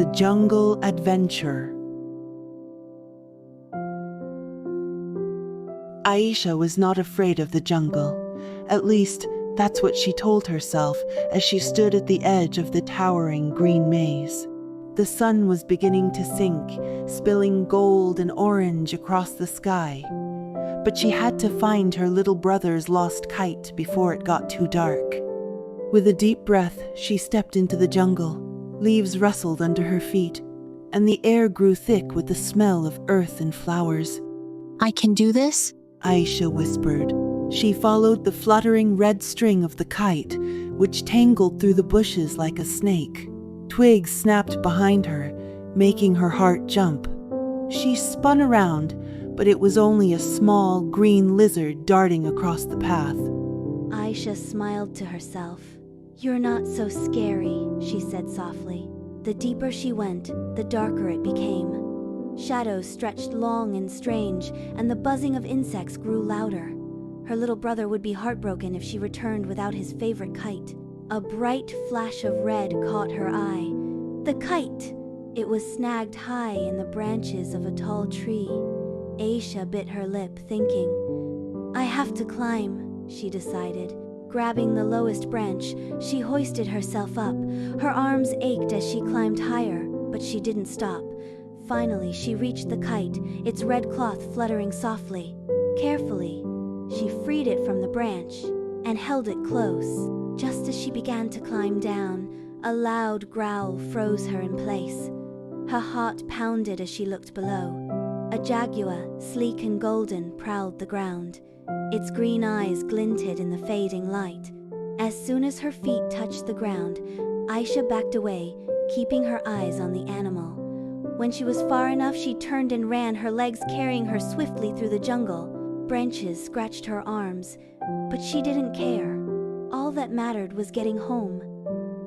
The Jungle Adventure. Aisha was not afraid of the jungle. At least, that's what she told herself as she stood at the edge of the towering green maze. The sun was beginning to sink, spilling gold and orange across the sky. But she had to find her little brother's lost kite before it got too dark. With a deep breath, she stepped into the jungle. Leaves rustled under her feet, and the air grew thick with the smell of earth and flowers. "I can do this?" Aisha whispered. She followed the fluttering red string of the kite, which tangled through the bushes like a snake. Twigs snapped behind her, making her heart jump. She spun around, but it was only a small green lizard darting across the path. Aisha smiled to herself. "You're not so scary," she said softly. The deeper she went, the darker it became. Shadows stretched long and strange, and the buzzing of insects grew louder. Her little brother would be heartbroken if she returned without his favorite kite. A bright flash of red caught her eye. The kite! It was snagged high in the branches of a tall tree. Aisha bit her lip, thinking. "I have to climb," she decided. Grabbing the lowest branch, she hoisted herself up. Her arms ached as she climbed higher, but she didn't stop. Finally, she reached the kite, its red cloth fluttering softly. Carefully, she freed it from the branch and held it close. Just as she began to climb down, a loud growl froze her in place. Her heart pounded as she looked below. A jaguar, sleek and golden, prowled the ground. Its green eyes glinted in the fading light. As soon as her feet touched the ground, Aisha backed away, keeping her eyes on the animal. When she was far enough, she turned and ran, her legs carrying her swiftly through the jungle. Branches scratched her arms, but she didn't care. All that mattered was getting home.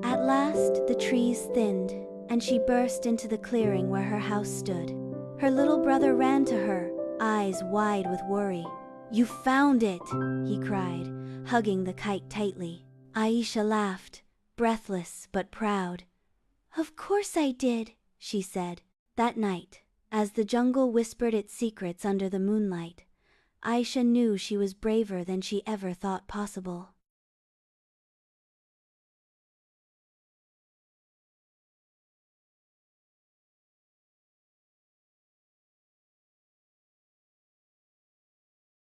At last, the trees thinned, and she burst into the clearing where her house stood. Her little brother ran to her, eyes wide with worry. "You found it!" he cried, hugging the kite tightly. Aisha laughed, breathless but proud. "Of course I did," she said. That night, as the jungle whispered its secrets under the moonlight, Aisha knew she was braver than she ever thought possible.